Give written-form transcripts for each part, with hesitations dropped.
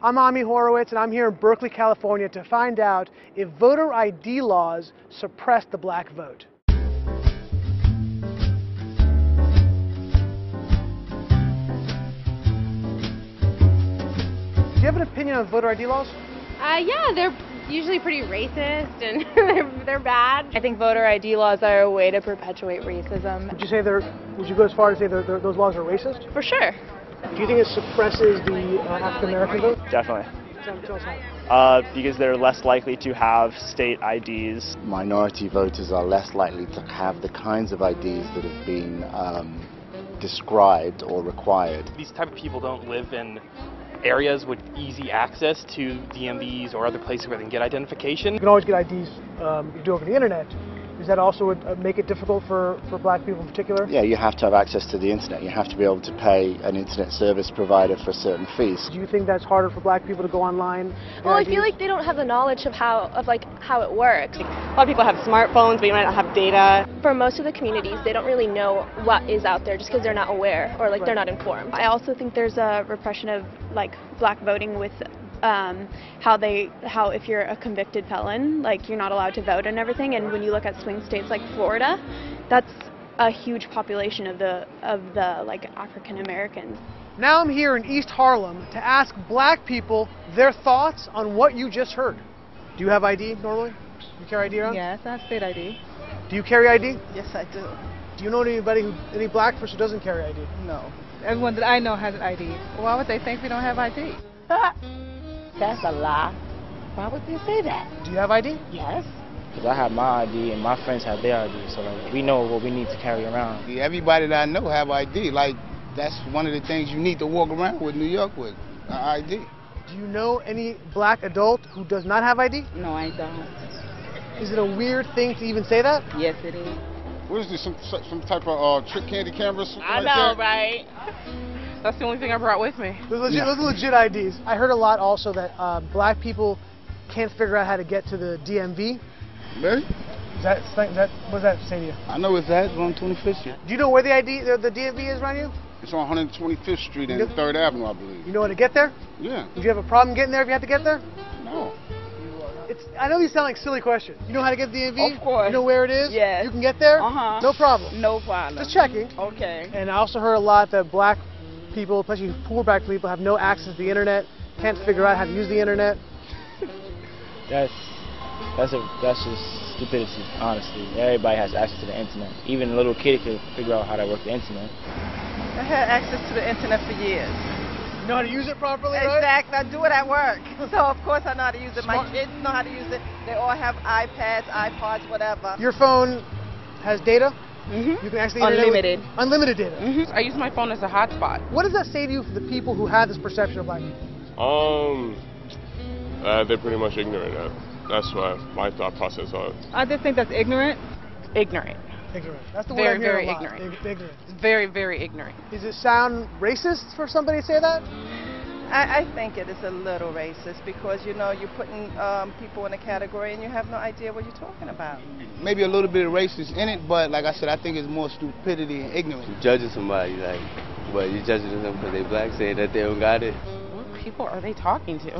I'm Ami Horowitz, and I'm here in Berkeley, California to find out if voter ID laws suppress the black vote. Do you have an opinion on voter ID laws? Yeah, they're usually pretty racist and they're bad. I think voter ID laws are a way to perpetuate racism. Would you go as far as say those laws are racist? For sure. Do you think it suppresses the African American vote? Definitely. Tell us how. Because they're less likely to have state IDs. Minority voters are less likely to have the kinds of IDs that have been described or required. These type of people don't live in areas with easy access to DMVs or other places where they can get identification. You can always get IDs you do over the internet. Does that also make it difficult for black people in particular? Yeah, you have to have access to the internet. You have to be able to pay an internet service provider for certain fees. Do you think that's harder for black people to go online? Well, I feel like they don't have the knowledge of how it works. A lot of people have smartphones, but you might not have data. For most of the communities, they don't really know what is out there just because they're not aware or they're not informed. I also think there's a repression of black voting with how if you're a convicted felon, you're not allowed to vote and everything. And when you look at swing states like Florida, that's a huge population of the African Americans. Now I'm here in East Harlem to ask black people their thoughts on what you just heard. Do you have ID normally? Do you carry ID around? Yes, I have state ID. Do you carry ID? Yes, I do. Do you know any black person who doesn't carry ID? No. Everyone that I know has an ID. Why would they think we don't have ID? That's a lie. Why would they say that? Do you have ID? Yes. Because I have my ID and my friends have their ID, so we know what we need to carry around. Everybody that I know have ID. That's one of the things you need to walk around with New York with, ID. Do you know any black adult who does not have ID? No, I don't. Is it a weird thing to even say that? Yes, it is. What is this, some type of trick candy cameras? I know, right? That's the only thing I brought with me. Those are legit IDs. I heard a lot also that black people can't figure out how to get to the DMV. Really? What does that say to you? I know it's that. It's on 25th Street. Do you know where the DMV is around you? It's on 125th Street and 3rd Avenue, I believe. You know how to get there? Yeah. Would you have a problem getting there if you had to get there? No. I know these sound like silly questions. You know how to get to the DMV? Of course. You know where it is? Yes. You can get there? Uh-huh. No problem. No problem. Just checking. Okay. And I also heard a lot that black people, especially poor black people, have no access to the internet, can't figure out how to use the internet. That's just stupidity, honestly. Everybody has access to the internet. Even a little kid can figure out how to work the internet. I had access to the internet for years. You know how to use it properly, right? Exactly. I do it at work. So, of course, I know how to use it. My kids know how to use it. They all have iPads, iPods, whatever. Your phone has data? Mm-hmm. You can access the unlimited. Internet with unlimited data. Mm-hmm. I use my phone as a hotspot. What does that say to you for the people who have this perception of black people? They're pretty much ignorant. That's what my thought process on. I just think that's ignorant. Ignorant. Ignorant. That's the word I'm hearing a lot. Ignorant. Very, very ignorant. Does it sound racist for somebody to say that? I think it is a little racist because, you're putting people in a category and you have no idea what you're talking about. Maybe a little bit of racist in it, but like I said, I think it's more stupidity and ignorance. You're judging somebody, but you're judging them because they're black, saying that they don't got it. What people are they talking to?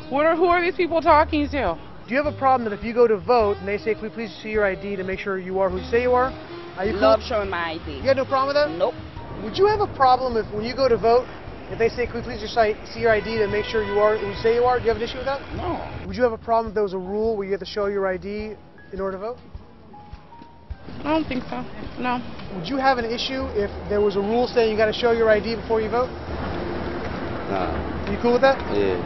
Who are these people talking to? Do you have a problem that if you go to vote and they say, "Can we please see your ID to make sure you are who you say you are?" Are you Love showing my ID. You got no problem with that? Nope. Would you have a problem if when you go to vote, if they say, "Can we please just see your ID to make sure you are who you say you are?" Do you have an issue with that? No. Would you have a problem if there was a rule where you had to show your ID in order to vote? I don't think so. No. Would you have an issue if there was a rule saying you got to show your ID before you vote? Nah. Are you cool with that? Yeah.